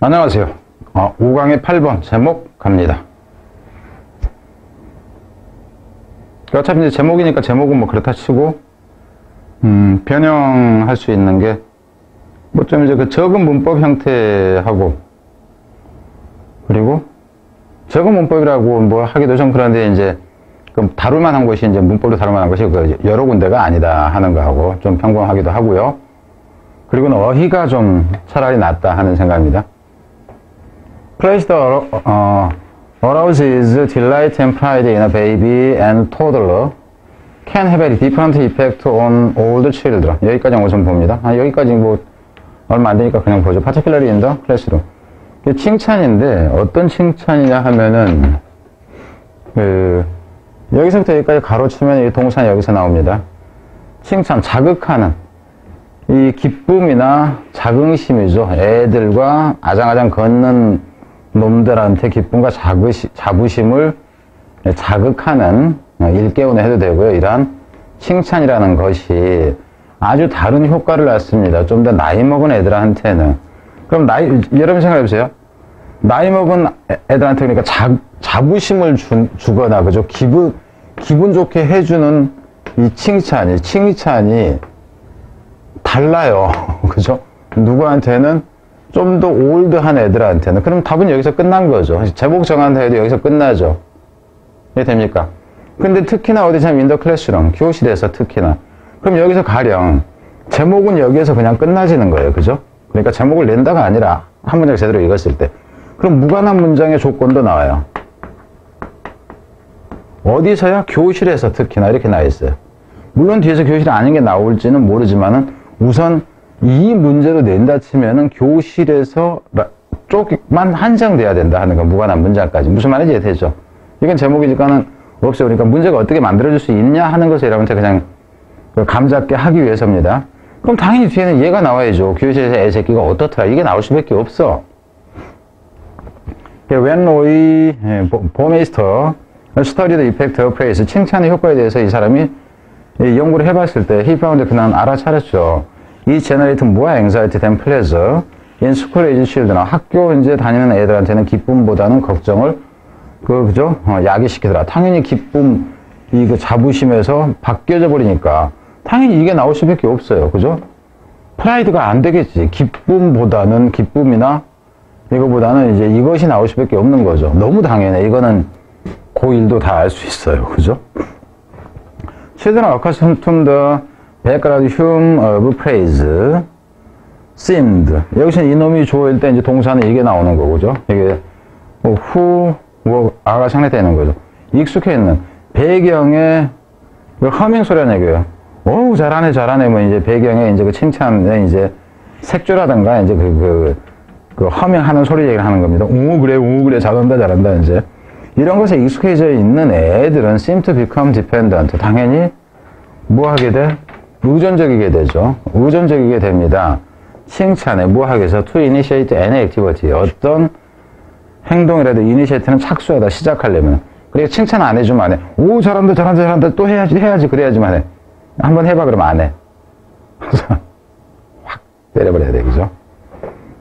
안녕하세요. 5강의 8번 제목 갑니다. 어차피 이제 제목이니까 제목은 뭐 그렇다 치고, 변형할 수 있는 게, 뭐 좀 이제 그 적은 문법 형태하고, 그리고 적은 문법이라고 뭐 하기도 좀 그런데 이제, 그럼 다룰 만한 것이 이제 문법도 다룰 만한 것이 여러 군데가 아니다 하는 거하고 좀 평범하기도 하고요. 그리고는 어휘가 좀 차라리 낫다 하는 생각입니다. Place the arouses delight and pride in a baby and toddler can have a different effect on old children. 여기까지 우선 봅니다. 여기까지 뭐 얼마 안 되니까 그냥 보죠. Particularly in the classroom. 이게 칭찬인데 어떤 칭찬이냐 하면은 여기서부터 여기까지 가로치면 이 동사는 여기서 나옵니다. 칭찬, 자극하는 이 기쁨이나 자긍심이죠. 애들과 아장아장 걷는 놈들한테 기쁨과 자부심을 자극하는, 일깨우는 해도 되고요. 이러한 칭찬이라는 것이 아주 다른 효과를 낳습니다. 좀 더 나이 먹은 애들한테는. 그럼 여러분 생각해보세요. 나이 먹은 애들한테 그러니까 자부심을 주거나, 그죠? 기분 좋게 해주는 이 칭찬이 달라요. 그죠? 누구한테는 좀 더 올드한 애들한테는. 그럼 답은 여기서 끝난 거죠. 제목 정한다 해도 여기서 끝나죠. 이해됩니까? 근데 특히나 어디냐면 인더 클래스룸, 교실에서 특히나. 그럼 여기서 가령 제목은 여기에서 그냥 끝나지는 거예요. 그죠? 그러니까 제목을 낸다가 아니라 한 문장 제대로 읽었을 때. 그럼 무관한 문장의 조건도 나와요. 어디서야? 교실에서 특히나 이렇게 나와 있어요. 물론 뒤에서 교실이 아닌 게 나올지는 모르지만은 우선 이 문제로 낸다 치면은 교실에서 쪽만 한정돼야 된다 하는 거, 무관한 문장까지. 무슨 말인지 이해되죠? 이건 제목이니까는 없어요. 그러니까 문제가 어떻게 만들어질 수 있냐 하는 것을 여러분한테 그냥 감잡게 하기 위해서입니다. 그럼 당연히 뒤에는 얘가 나와야죠. 교실에서 애 새끼가 어떻더라. 이게 나올 수밖에 없어. When Roy Baumeister studied the effect of praise, 칭찬의 효과에 대해서 이 사람이 연구를 해봤을 때, he found, 그는 알아차렸죠. 이 generate more anxiety than pleasure in school age children. 학교 이제 다니는 애들한테는 기쁨보다는 걱정을 그죠? 야기시키더라. 당연히 기쁨, 그 자부심에서 바뀌어져 버리니까 당연히 이게 나올 수밖에 없어요. 그죠? 프라이드가 안 되겠지. 기쁨이나 이거보다는 이제 이것이 나올 수밖에 없는 거죠. 너무 당연해. 이거는 고1도 다 알 수 있어요. 그죠? Children accustomed to the background hum of praise seemed. 여기서는 이놈이 좋을 때 이제 동사는 이게 나오는 거고, 그죠? 이게 아가 상대되는 거죠. 익숙해 있는 배경에 허밍 소리라는 얘기예요. 어우, 잘하네. 뭐 이제 배경에 이제 그 칭찬에 이제 색조라든가 이제 그 허밍하는 소리 얘기를 하는 겁니다. 오, 그래. 잘한다. 이제. 이런 것에 익숙해져 있는 애들은 seem to become dependent. 당연히 뭐 하게 돼? 의존적이게 되죠. 의존적이게 됩니다. 칭찬에 뭐 하게 해서 to initiate any activity. 어떤 행동이라도 initiate는 착수하다, 시작하려면. 그러니까 칭찬 안 해주면 안 해. 오, 잘한다. 또 해야지. 그래야지만 해. 한번 해봐. 그러면 안 해. 확 때려버려야 돼. 그죠?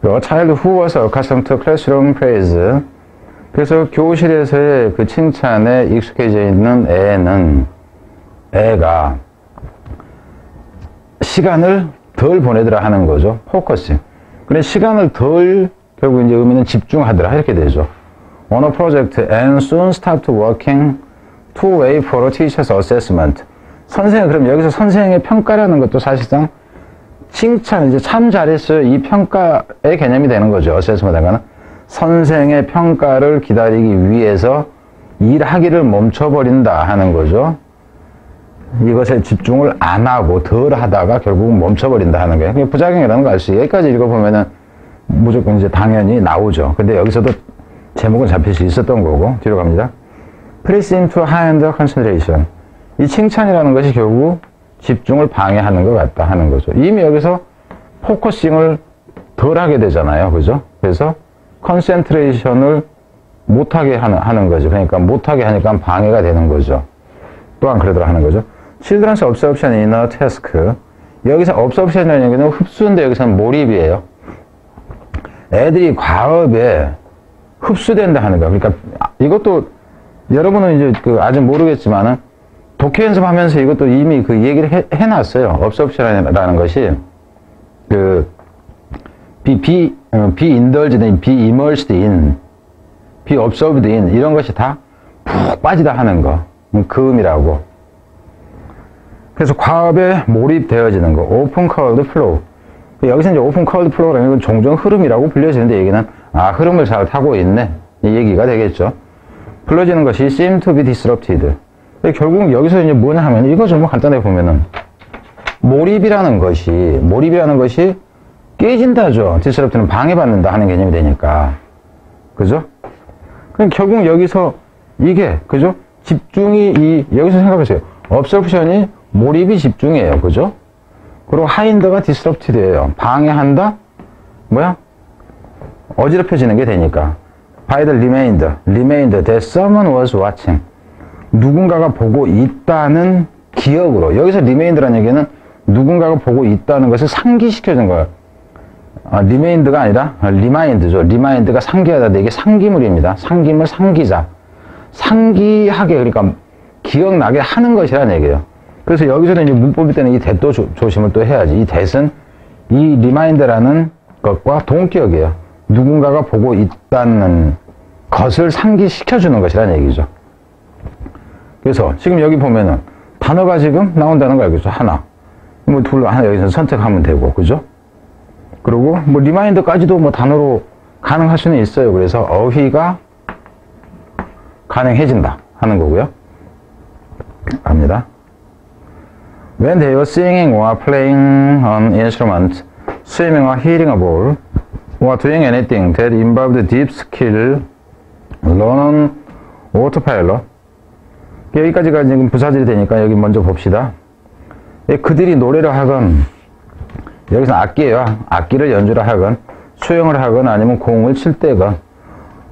A child who was accustomed to classroom praise. 그래서 교실에서의 그 칭찬에 익숙해져 있는 애가 시간을 덜 보내더라 하는 거죠. 포커싱. 근데 시간을 덜, 결국 이제 의미는 집중하더라. 이렇게 되죠. On a project and soon stopped working to wait for a teacher's assessment. 그럼 여기서 선생의 평가라는 것도 사실상 칭찬, 이제 참 잘했어요. 이 평가의 개념이 되는 거죠. assessment은. 선생의 평가를 기다리기 위해서 일하기를 멈춰버린다 하는 거죠. 이것에 집중을 안 하고 덜 하다가 결국은 멈춰버린다 하는 거예요. 부작용이라는 거 알 수 있어요. 여기까지 읽어보면은 무조건 이제 당연히 나오죠. 근데 여기서도 제목은 잡힐 수 있었던 거고, 뒤로 갑니다. Press into high-end concentration. 이 칭찬이라는 것이 결국 집중을 방해하는 것 같다 하는 거죠. 이미 여기서 포커싱을 덜 하게 되잖아요. 그죠? 그래서 컨센트레이션을 못하게 하는 거죠. 그러니까 못하게 하니까 방해가 되는 거죠. 또한 그러더라 하는 거죠. Children's absorption in a task. 여기서 absorption이라는 얘기는 흡수인데 여기서는 몰입이에요. 애들이 과업에 흡수된다 하는 거야. 그러니까 이것도 여러분은 이제 아직 모르겠지만은 독해 연습하면서 이것도 이미 그 얘기를 해놨어요. absorption이라는 것이 be indulged in, be immersed in, be absorbed in 이런 것이 다 푹 빠지다 하는 거. 그 의미라고. 그래서 과업에 몰입되어지는 거. open curved flow. 여기서 이제 open curved flow라는 건 종종 흐름이라고 불려지는데 얘기는 흐름을 잘 타고 있네. 이 얘기가 되겠죠. 불러지는 것이 seem to be disrupted. 결국 여기서 이제 뭐냐 하면 이거 좀 간단하게 보면은 몰입이라는 것이 깨진다죠. disrupt는 방해받는다 하는 개념이 되니까. 그죠? 그럼 결국 여기서 이게 그죠? 집중이 여기서 생각하세요. absorption이 몰입이 집중이에요. 그죠? 그리고 하인더가 disrupted예요. 방해한다? 뭐야? 어지럽혀지는 게 되니까. by the remainder that someone was watching. 누군가가 보고 있다는 기억으로. 여기서 remainder라는 얘기는 누군가가 보고 있다는 것을 상기시켜준 거예요. remainder가 아니라 remind죠. remind가 상기하다. 이게 상기물입니다. 상기물, 상기자. 상기하게, 그러니까 기억나게 하는 것이라는 얘기예요. 그래서 여기서는 이제 문법일 때는 이 that도 조심을 또 해야지. 이 that은 이 reminder라는 것과 동격이에요. 누군가가 보고 있다는 것을 상기시켜주는 것이라는 얘기죠. 그래서 지금 여기 보면은 단어가 지금 나온다는 거 알겠죠? 하나. 뭐 둘로 하나 여기서 선택하면 되고, 그죠? 그리고 뭐 리마인더까지도 뭐 단어로 가능할 수는 있어요. 그래서 어휘가 가능해진다 하는 거고요. 갑니다. When they were singing or playing an instrument, swimming or hitting a ball, or doing anything that involved deep skill, learn on autopilot. 여기까지가 지금 부사절이 되니까 여기 먼저 봅시다. 그들이 노래를 하건, 여기서 악기예요. 악기를 연주를 하건, 수영을 하건, 아니면 공을 칠 때건,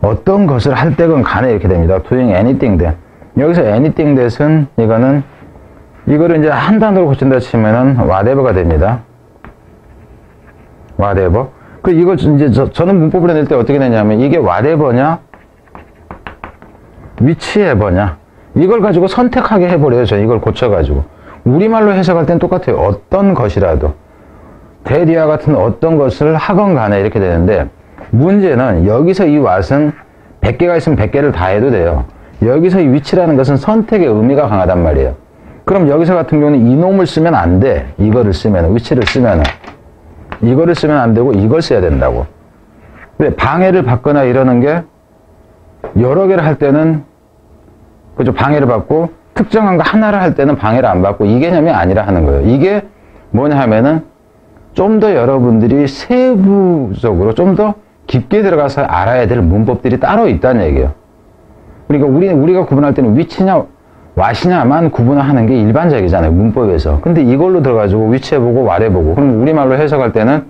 어떤 것을 할 때건 간에 이렇게 됩니다. doing anything that. 여기서 anything that은 이거를 이제 한 단어로 고친다 치면은 whatever가 됩니다. whatever. 이걸 이제 저는 문법을 낼 때 어떻게 되냐면 이게 whatever냐, whichever냐. 이걸 가지고 선택하게 해버려요. 저는 이걸 고쳐가지고. 우리말로 해석할 땐 똑같아요. 어떤 것이라도. 대리와 같은 어떤 것을 하건 간에 이렇게 되는데, 문제는 여기서 이 what은 100개가 있으면 100개를 다 해도 돼요. 여기서 이 which라는 것은 선택의 의미가 강하단 말이에요. 그럼 여기서 같은 경우는 이놈을 쓰면 안 돼. 이거를 쓰면, which를 쓰면은. 이거를 쓰면 안 되고 이걸 써야 된다고. 근데 방해를 받거나 이러는 게 여러 개를 할 때는 그죠? 방해를 받고 특정한 거 하나를 할 때는 방해를 안 받고 이 개념이 아니라 하는 거예요. 이게 뭐냐 하면은 좀 더 여러분들이 세부적으로 좀 더 깊게 들어가서 알아야 될 문법들이 따로 있다는 얘기예요. 그러니까 우리가 구분할 때는 which냐 what이냐만 구분을 하는 게 일반적이잖아요. 문법에서. 근데 이걸로 들어가지고 which 해보고 what 해보고 그럼 우리말로 해석할 때는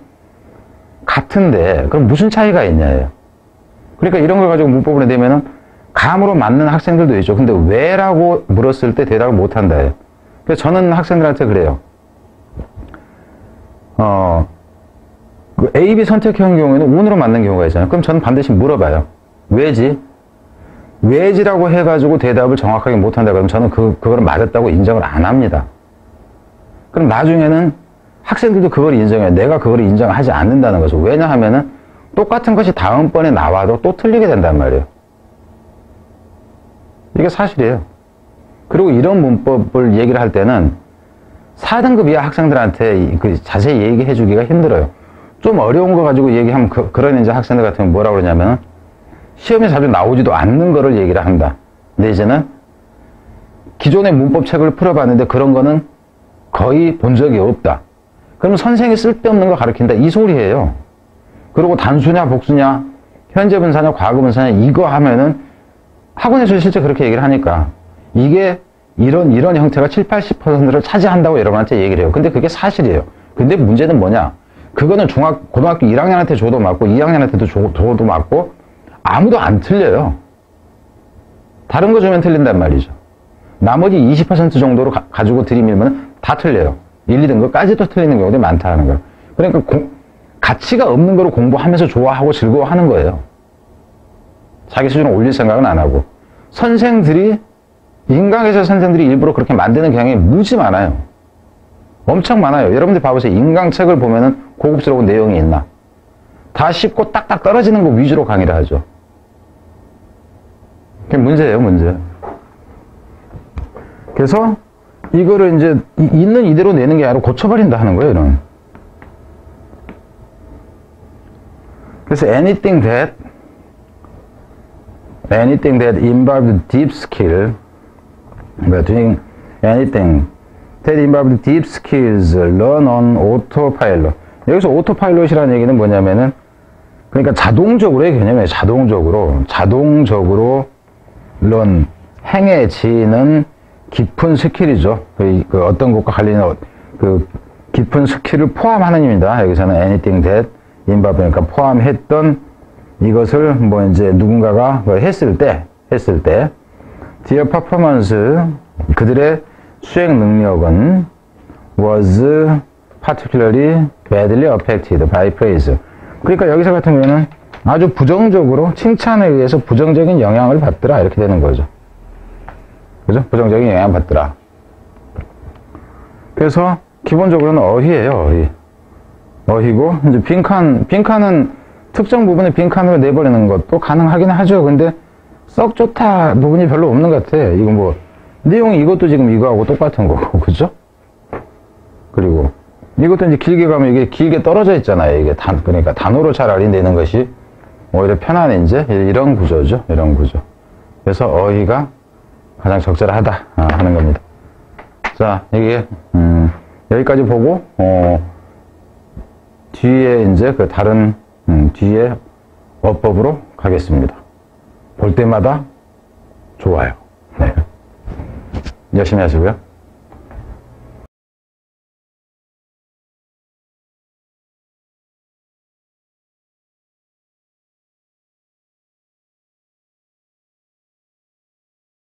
같은데 그럼 무슨 차이가 있냐예요. 그러니까 이런 걸 가지고 문법으로 내면은 감으로 맞는 학생들도 있죠. 근데 왜라고 물었을 때 대답을 못 한다예요. 그래서 저는 학생들한테 그래요. 그 A, B 선택형 경우에는 운으로 맞는 경우가 있잖아요. 그럼 저는 반드시 물어봐요. 왜지? 왜지라고 해가지고 대답을 정확하게 못한다 그러면 저는 그거를 맞았다고 인정을 안 합니다. 그럼 나중에는 학생들도 그걸 인정해요. 내가 그걸 인정하지 않는다는 거죠. 왜냐하면은 똑같은 것이 다음번에 나와도 또 틀리게 된단 말이에요. 이게 사실이에요. 그리고 이런 문법을 얘기를 할 때는 4등급 이하 학생들한테 자세히 얘기해 주기가 힘들어요. 좀 어려운 거 가지고 얘기하면 그런 이제 학생들 같은 경우 뭐라고 그러냐면 시험에 자주 나오지도 않는 거를 얘기를 한다. 내지는 기존의 문법책을 풀어봤는데 그런 거는 거의 본 적이 없다. 그러면 선생이 쓸데없는 거 가르친다. 이 소리예요. 그리고 단수냐 복수냐 현재 분사냐 과거 분사냐 이거 하면은 학원에서 실제 그렇게 얘기를 하니까 이게 이런 형태가 70-80%를 차지한다고 여러분한테 얘기를 해요. 근데 그게 사실이에요. 근데 문제는 뭐냐? 그거는 고등학교 1학년한테 줘도 맞고 2학년한테도 줘도 맞고 아무도 안 틀려요. 다른 거 주면 틀린단 말이죠. 나머지 20% 정도로 가지고 들이밀면 다 틀려요. 1, 2등급까지도 틀리는 경우도 많다는 거예요. 그러니까 가치가 없는 거로 공부하면서 좋아하고 즐거워하는 거예요. 자기 수준을 올릴 생각은 안 하고. 선생들이, 인강에서 선생들이 일부러 그렇게 만드는 경향이 무지 많아요. 엄청 많아요. 여러분들 봐보세요. 인강책을 보면은 고급스러운 내용이 있나? 다 쉽고 딱딱 떨어지는 거 위주로 강의를 하죠. 그게 문제예요, 문제. 그래서 이거를 이제 있는 이대로 내는 게 아니라 고쳐버린다 하는 거예요, 이런. 그래서 anything that involves deep skill, doing anything that involves deep skills learn on autopilot. 여기서 autopilot이라는 얘기는 뭐냐면은, 그러니까 자동적으로의 개념이에요. 자동적으로 learn, 행해지는 깊은 스킬이죠. 그 어떤 것과 관련된 그 깊은 스킬을 포함하는 입니다. 여기서는 anything that involve, 그러니까 포함했던 이것을 뭐 이제 누군가가 했을 때 their performance, 그들의 수행 능력은 was particularly badly affected by praise. 그러니까 여기서 같은 경우에는 아주 부정적으로, 칭찬에 의해서 부정적인 영향을 받더라, 이렇게 되는 거죠. 그죠? 부정적인 영향을 받더라. 그래서 기본적으로는 어휘예요, 어휘. 어휘고, 이제 빈칸은 특정 부분에 빈칸으로 내버리는 것도 가능하긴 하죠. 근데 썩 좋다 부분이 별로 없는 것 같아. 이거 뭐, 내용이 이것도 지금 이거하고 똑같은 거고, 그죠? 그리고 이것도 이제 길게 가면 이게 길게 떨어져 있잖아요. 이게 그러니까 단어로 차라리 내는 것이 오히려 편한 이제 이런 구조죠. 이런 구조. 그래서 어휘가 가장 적절하다 하는 겁니다. 자, 이게 여기까지 보고 뒤에 이제 그 다른 뒤에 어법으로 가겠습니다. 볼 때마다 좋아요. 네. 열심히 하시고요.